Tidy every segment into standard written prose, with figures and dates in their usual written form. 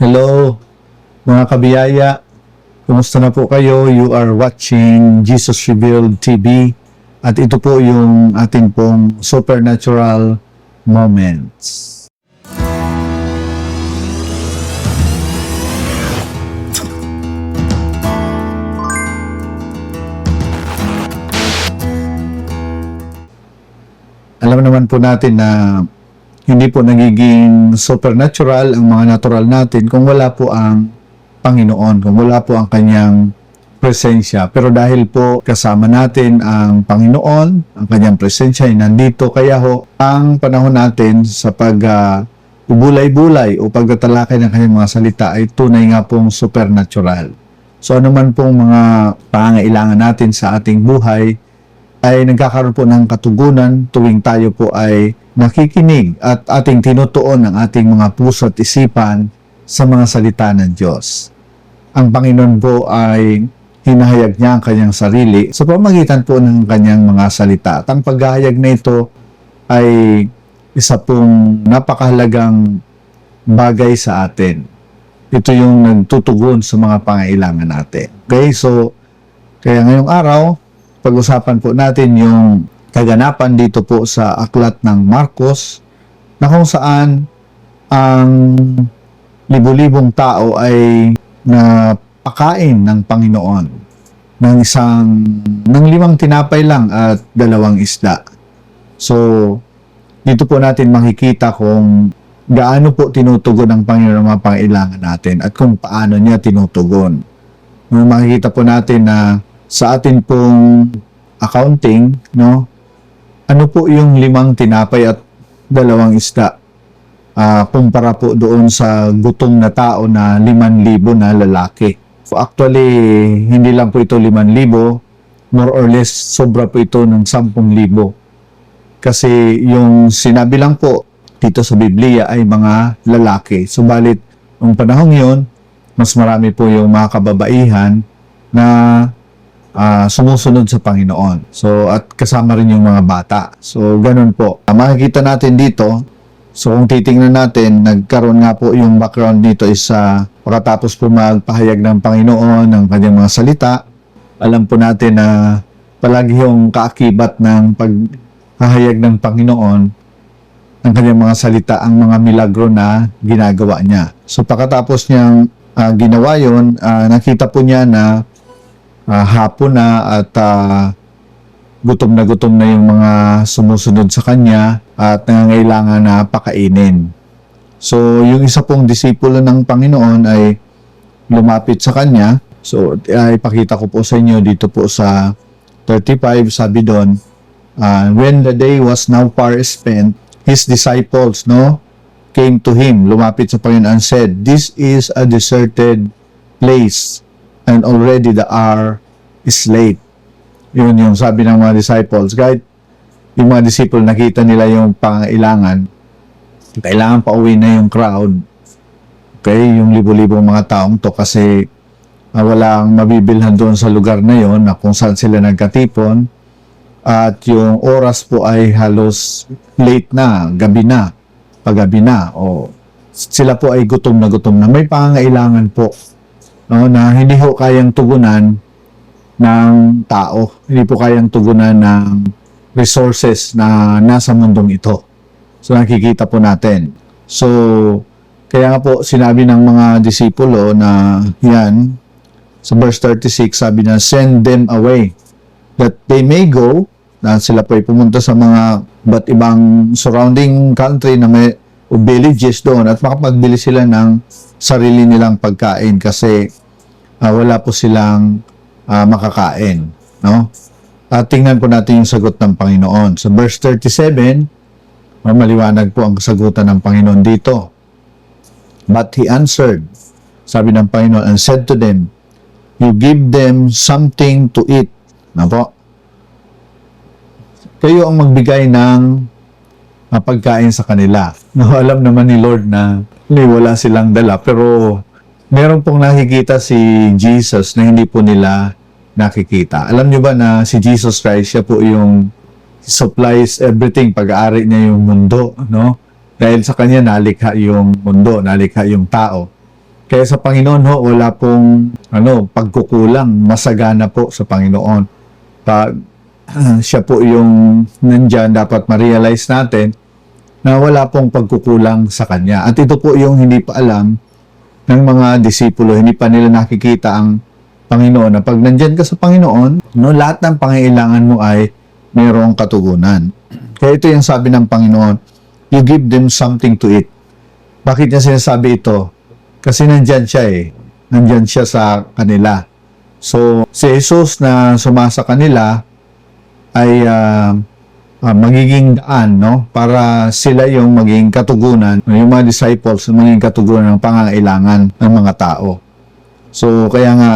Hello, mga kabiyaya. Kumusta na po kayo? You are watching Jesus Revealed TV at ito po yung ating pong supernatural moments. Alam naman po natin na hindi po nagiging supernatural ang mga natural natin kung wala po ang Panginoon, kung wala po ang kanyang presensya. Pero dahil po kasama natin ang Panginoon, ang kanyang presensya ay nandito, kaya ho, ang panahon natin sa ubulay-bulay o pagtatalakay ng kanyang mga salita ay tunay nga pong supernatural. So ano man pong mga pangangailangan natin sa ating buhay, ay nagkakaroon po ng katugunan tuwing tayo po ay nakikinig at ating tinutuon ang ating mga puso at isipan sa mga salita ng Diyos. Ang Panginoon po ay hinahayag niya ang kanyang sarili sa pamamagitan po ng kanyang mga salita. At ang paghahayag na ito ay isa pong napakahalagang bagay sa atin. Ito yung nagtutugon sa mga pangailangan natin. Okay, so kaya ngayong araw, pag-usapan po natin yung kaganapan dito po sa aklat ng Marcos na kung saan ang libu-libong tao ay napakain ng Panginoon ng 5 tinapay lang at 2 isda. So, dito po natin makikita kung gaano po tinutugon ng Panginoon ang mga pangailangan natin at kung paano niya tinutugon. Makikita po natin na sa atin pong accounting, no? Ano po yung 5 tinapay at 2 isda? Kumpara po doon sa gutom na tao na 5,000 na lalaki. So actually, hindi lang po ito 5,000, more or less sobra po ito ng 10,000. Kasi yung sinabi lang po dito sa Biblia ay mga lalaki. Subalit, noong panahong yun, mas marami po yung mga kababaihan na sumusunod sa Panginoon. So, at kasama rin yung mga bata. So, ganun po. Makikita natin dito, so kung titingnan natin, nagkaroon nga po yung background dito is pagkatapos po magpahayag ng Panginoon ng kanyang mga salita, alam po natin na palagi yung kaakibat ng paghahayag ng Panginoon ng kanyang mga salita, ang mga milagro na ginagawa niya. So, pagkatapos niyang ginawa yun, nakita po niya na hapon na at gutom na yung mga sumusunod sa kanya at nangangailangan na pakainin. So, yung isa pong disipulo ng Panginoon ay lumapit sa kanya. So, ipakita ko po sa inyo dito po sa 35, sabi doon, when the day was now far spent, his disciples came to him, lumapit sa Panginoon and said, "This is a deserted place, and already the hour is late." Yun yung sabi ng mga disciples. Kahit yung mga disciple nakita nila yung pangailangan, kailangan pauwi na yung crowd. Okay, yung libo-libong mga taong to kasi walang mabibilhan doon sa lugar na yon na kung saan sila nagkatipon. At yung oras po ay halos late na, gabi na, paggabi na. O sila po ay gutom na. May pangailangan po, na hindi po kayang tugunan ng tao. Hindi po kayang tugunan ng resources na nasa mundong ito. So, nakikita po natin. So, kaya nga po, sinabi ng mga disipulo na yan, sa verse 36, sabi na, "Send them away, that they may go," na sila po ay pumunta sa mga ba't ibang surrounding country na may villages doon at makapagbili sila ng sarili nilang pagkain kasi wala po silang makakain, no? At tingnan po natin yung sagot ng Panginoon. Sa verse 37, maliwanag po ang sagutan ng Panginoon dito. "But he answered," sabi ng Panginoon, "and said to them, you give them something to eat." Na po? Kayo ang magbigay ng pagkain sa kanila. No, alam naman ni Lord na wala silang dala, pero meron pong nakikita si Jesus na hindi po nila nakikita. Alam niyo ba na si Jesus Christ, siya po yung supplies everything, pag-aari niya yung mundo, no? Dahil sa kanya nalikha yung mundo, nalikha yung tao. Kaya sa Panginoon ho, wala pong pagkukulang, masagana po sa Panginoon. Pag siya po yung nandyan, dapat ma-realize natin na wala pong pagkukulang sa Kanya. At ito po yung hindi pa alam ng mga disipulo, hindi pa nila nakikita ang Panginoon, na pag nandyan ka sa Panginoon, lahat ng pangailangan mo ay mayroong katugunan. Kaya ito yung sabi ng Panginoon, you give them something to eat. Bakit niya sinasabi ito? Kasi nandyan siya nandyan siya sa kanila. So, si Jesus na sumasa kanila ay magiging daan, para sila yung maging katugunan, yung mga disciples maging katugunan ng pangangailangan ng mga tao. So, kaya nga,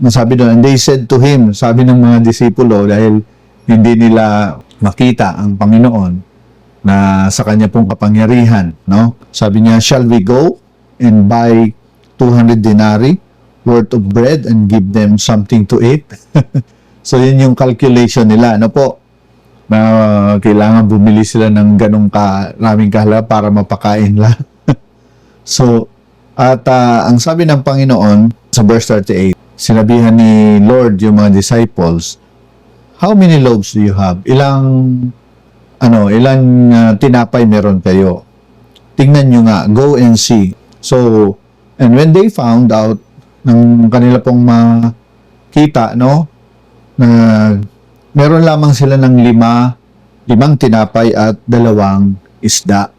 nasabi doon, and they said to him, sabi ng mga disipulo, dahil hindi nila makita ang Panginoon na sa kanya pong kapangyarihan, Sabi niya, shall we go and buy 200 denarii worth of bread and give them something to eat? So, yun yung calculation nila, po, na kailangan bumili sila ng ganong karaming kahalaga para mapakain lang. So, at ang sabi ng Panginoon sa verse 38, sinabihan ni Lord yung mga disciples, how many loaves do you have? Ilang tinapay meron kayo? Tingnan nyo nga, go and see. So, and when they found out, ng kanila pong makita, na meron lamang sila ng limang tinapay at 2 isda.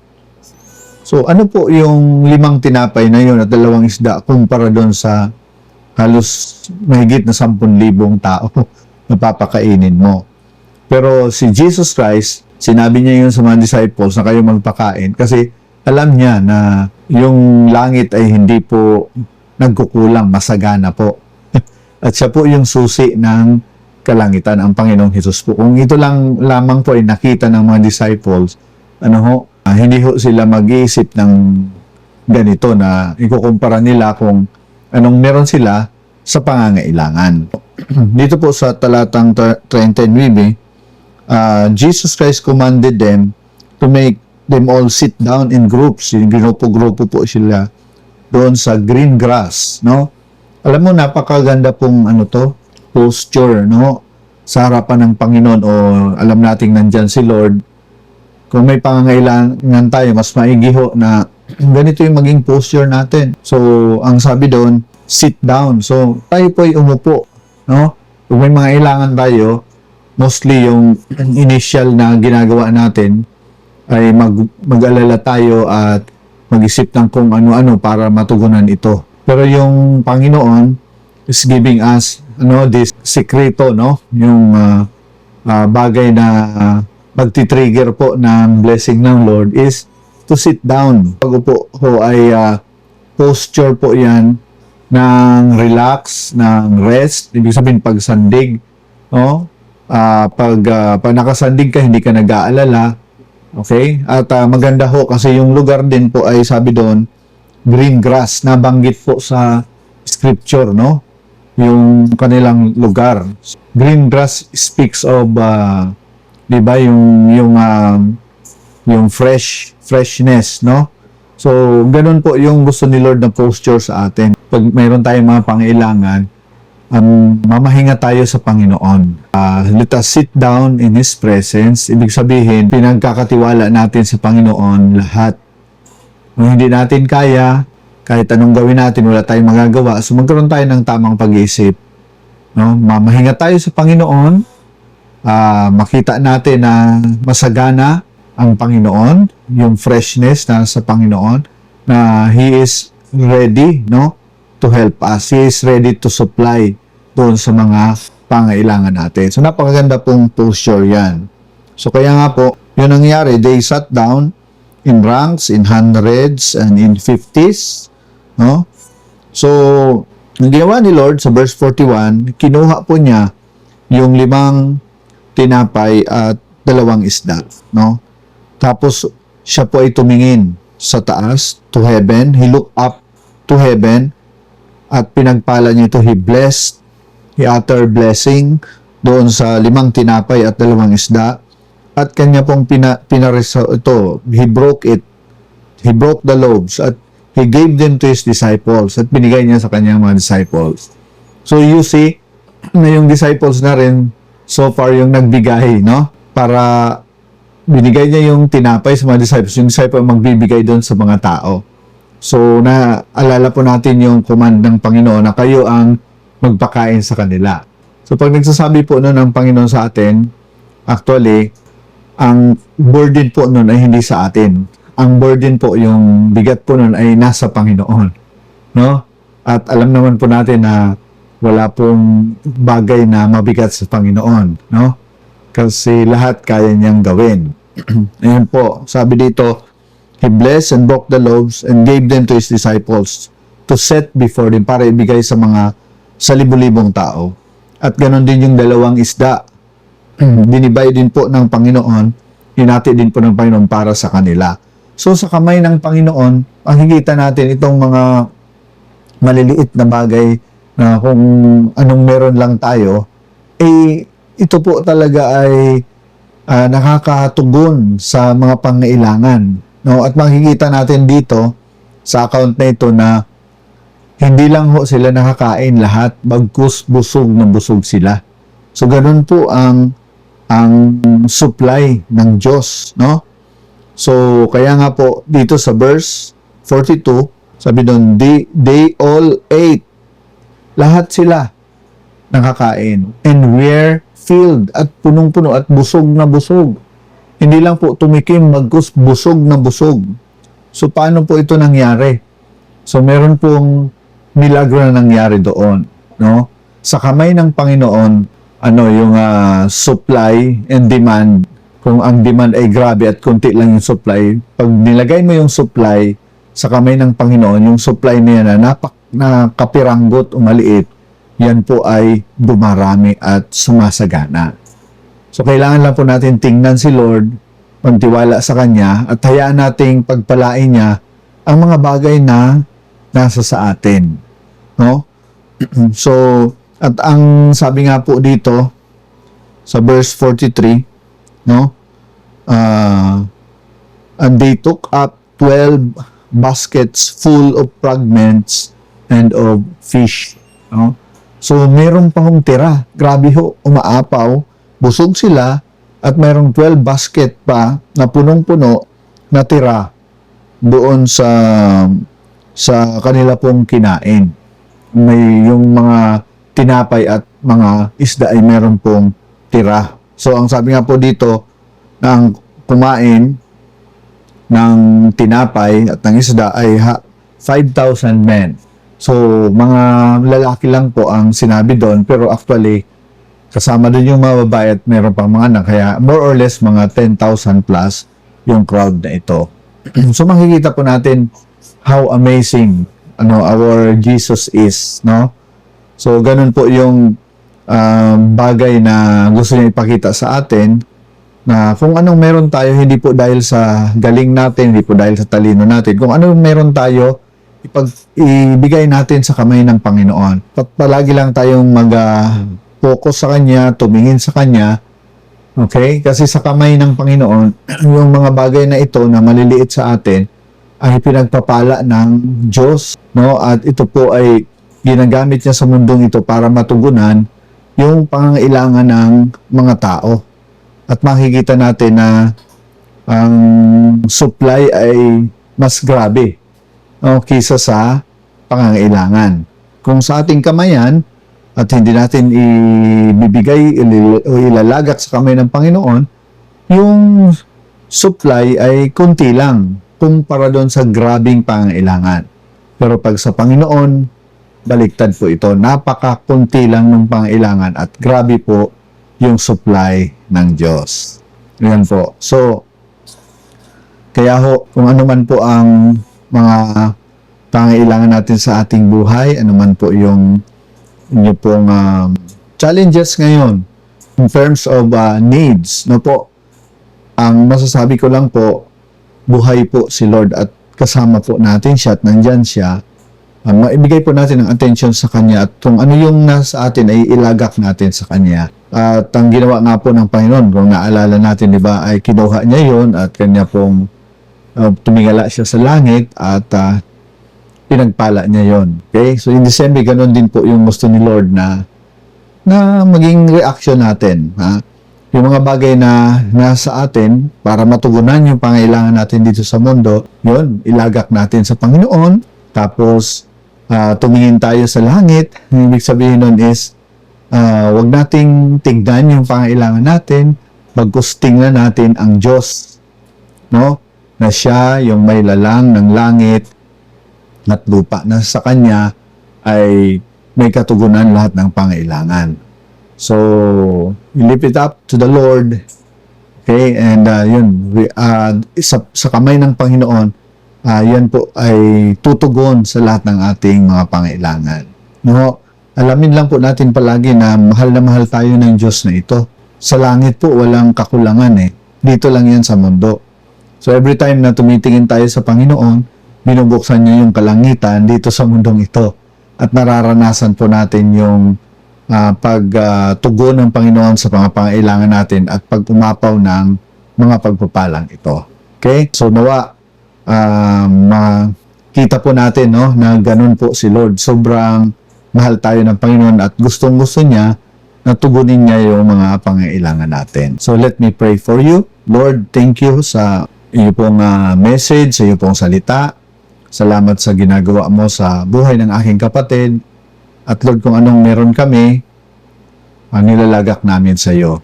So, ano po yung 5 tinapay na yun at 2 isda kumpara doon sa halos mahigit na 10,000 tao na papakainin mo? Pero si Jesus Christ, sinabi niya yun sa mga disciples na kayo magpakain kasi alam niya na yung langit ay hindi po nagkukulang, masagana po. At siya po yung susi ng kalangitan, ang Panginoong Hesus po. Kung ito lang lamang po ay nakita ng mga disciples, hindi ho sila mag-iisip ng ganito na ikukumpara nila kung anong meron sila sa pangangailangan. Dito po sa talatang 39, Jesus Christ commanded them to make them all sit down in groups. Grupo-grupo po sila doon sa green grass, Alam mo, napakaganda pong posture, sa harapan ng Panginoon, o alam nating nandyan si Lord. Kung may pangangailangan tayo, mas maigi ho na ganito yung maging posture natin. So, ang sabi doon, sit down. So, tayo po ay umupo, Kung may mga kailangan tayo, mostly yung initial na ginagawa natin ay mag-alala tayo at mag-isip ng kung ano-ano para matugunan ito. Pero yung Panginoon is giving us this sekreto, yung bagay na magti-trigger po ng blessing ng Lord is to sit down. Pag upo ho ay posture po yan ng relax, ng rest. Ibig sabihin pagsandig, pag nakasandig ka, hindi ka nag-aalala. Okay? At maganda ho kasi yung lugar din po ay sabi doon, green grass, nabanggit po sa scripture, yung kanilang lugar. Green grass speaks of, di ba, yung freshness, So, ganun po yung gusto ni Lord na posture sa atin. Pag mayroon tayong mga pangailangan, mamahinga tayo sa Panginoon. Let us sit down in His presence. Ibig sabihin, pinagkakatiwala natin sa Panginoon lahat. Kung hindi natin kaya, kahit anong gawin natin, wala tayong magagawa. So, magkaroon tayo ng tamang pag-iisip. Mamahinga tayo sa Panginoon. Makita natin na masagana ang Panginoon, yung freshness na sa Panginoon, na He is ready, to help us. He is ready to supply doon sa mga pangailangan natin. So, napakaganda pong posture yan. So, kaya nga po, yun nangyari, they sat down in ranks, in hundreds, and in 50s. So, ang ginawa ni Lord sa verse 41, kinuha po niya yung 5 tinapay at 2 isda. Tapos, siya po ay tumingin sa taas, to heaven. He looked up to heaven at pinagpala niya ito. He blessed, He uttered blessing doon sa 5 tinapay at 2 isda. At kanya pong ito, He broke it. He broke the loaves at He gave them to His disciples at binigay niya sa kanyang mga disciples. So you see, na yung disciples na rin, so far yung nagbigay, no? Para binigay niya yung tinapay sa mga disciples, yung disciple magbibigay doon sa mga tao. So, naalala po natin yung command ng Panginoon na kayo ang magpakain sa kanila. So, pag nagsasabi po nun ng Panginoon sa atin, actually, ang burden po nun ay hindi sa atin. Ang burden po, yung bigat po nun ay nasa Panginoon. No? At alam naman po natin na wala pong bagay na mabigat sa Panginoon. No? Kasi lahat kaya niyang gawin. Ayan po, sabi dito, He blessed and broke the loaves and gave them to His disciples to set before them para ibigay sa mga sa libu-libong tao. At ganon din yung dalawang isda. Binibay din po ng Panginoon, hinati din po ng Panginoon para sa kanila. So sa kamay ng Panginoon, makikita natin itong mga maliliit na bagay na kung anong meron lang tayo, eh ito po talaga ay nakakatugon sa mga pangailangan. No? At makikita natin dito sa account na ito na hindi lang ho sila nakakain lahat, bagkus busog na busog sila. So ganun po ang supply ng Diyos, no? So kaya nga po dito sa verse 42, sabi doon, they all ate. Lahat sila nakakain and were filled at punong-puno at busog na busog. Hindi lang po tumikim, bagkus busog na busog. So paano po ito nangyari? So meron pong milagro na nangyari doon, no? Sa kamay ng Panginoon, yung supply and demand. Kung ang demand ay grabe at konti lang yung supply, pag nilagay mo yung supply sa kamay ng Panginoon, yung supply niya na kapiranggot o maliit, yan po ay dumarami at sumasagana. So kailangan lang po natin tingnan si Lord, magtiwala sa Kanya, at hayaan nating pagpalain niya ang mga bagay na nasa sa atin. No? So, at ang sabi nga po dito, sa verse 43, no? And they took up 12 baskets full of fragments and of fish. No? So, meron pa hong tira. Grabe ho, umaapaw. Busog sila at mayroong 12 basket pa na punong-puno na tira doon sa kanila pong kinain. May yung mga tinapay at mga isda ay meron pong tira. So, ang sabi nga po dito, na ang kumain ng tinapay at ng isda ay 5,000 men. So, mga lalaki lang po ang sinabi doon, pero actually, kasama doon yung mga babae at meron pang mga anak. Kaya, more or less, mga 10,000 plus yung crowd na ito. So, makikita po natin how amazing our Jesus is, no? So, ganun po yung bagay na gusto niya ipakita sa atin, na kung anong meron tayo, hindi po dahil sa galing natin, hindi po dahil sa talino natin. Kung anong meron tayo, ibigay natin sa kamay ng Panginoon. Palagi lang tayong mag-focus sa Kanya, tumingin sa Kanya, okay? Kasi sa kamay ng Panginoon, yung mga bagay na ito na maliliit sa atin, ay pinagpapala ng Diyos, no? At ito po ay ginagamit niya sa mundong ito para matugunan yung pangangailangan ng mga tao. At makikita natin na ang supply ay mas grabe, no, kaysa sa pangangailangan. Kung sa ating kamayan at hindi natin ibibigay o ilalagak sa kamay ng Panginoon, yung supply ay konti lang kumpara doon sa grabing pangangailangan. Pero pag sa Panginoon, baliktad po ito. Napakakunti lang ng pangangailangan at grabe po yung supply ng Diyos. Yan po. So, kaya ho, kung ano man po ang mga pangangailangan natin sa ating buhay, ano man po yung inyo pong challenges ngayon in terms of needs, no po, ang masasabi ko lang po, buhay po si Lord at kasama po natin siya at nandyan siya. Maibigay po natin ang attention sa Kanya at kung ano yung nasa atin ay ilagak natin sa Kanya. At ang ginawa nga po ng Panginoon, kung naalala natin, di ba, ay kinuha niya yon at Kanya pong tumingala siya sa langit at pinagpala niya yon. Okay? So in the same way, ganun din po yung gusto ni Lord na maging reaction natin. Ha? Yung mga bagay na nasa atin para matugunan yung pangailangan natin dito sa mundo, yun, ilagak natin sa Panginoon. Tapos, tumingin tayo sa langit. Yung ibig sabihin nun is, wag nating tignan yung pangailangan natin, bagkus tingnan natin ang Diyos, no? Na siya yung may lalang ng langit at lupa, na sa Kanya ay may katugunan lahat ng pangailangan. So, we lift it up to the Lord. Okay? And sa kamay ng Panginoon, yan po ay tutugon sa lahat ng ating mga pangailangan. No? Alamin lang po natin palagi na mahal tayo ng Diyos na ito. Sa langit po, walang kakulangan eh. Dito lang yan sa mundo. So, every time na tumitingin tayo sa Panginoon, binubuksan niya yung kalangitan dito sa mundong ito. At nararanasan po natin yung pagtugon ng Panginoon sa mga pangailangan natin at pag-umapaw ng mga pagpapalang ito. Okay? So, nawa, makita po natin, no, na ganun po si Lord. Sobrang mahal tayo ng Panginoon at gustong-gusto niya na tugunin niya yung mga pangailangan natin. So, let me pray for you. Lord, thank you sa iyo pong message, sa iyo pong salita. Salamat sa ginagawa mo sa buhay ng aking kapatid. At Lord, kung anong meron kami, nilalagak namin sa iyo.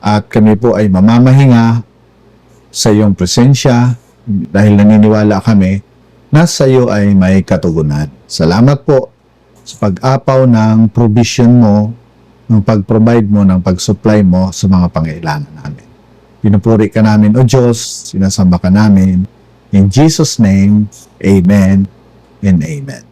At kami po ay mamamahinga sa iyong presensya dahil naniniwala kami na sa iyo ay may katugunan. Salamat po sa pag-apaw ng provision mo, ng pag-provide mo, ng pag-supply mo sa mga pangailangan namin. Pinupuri ka namin, O Diyos, sinasamba ka namin. In Jesus' name, Amen and Amen.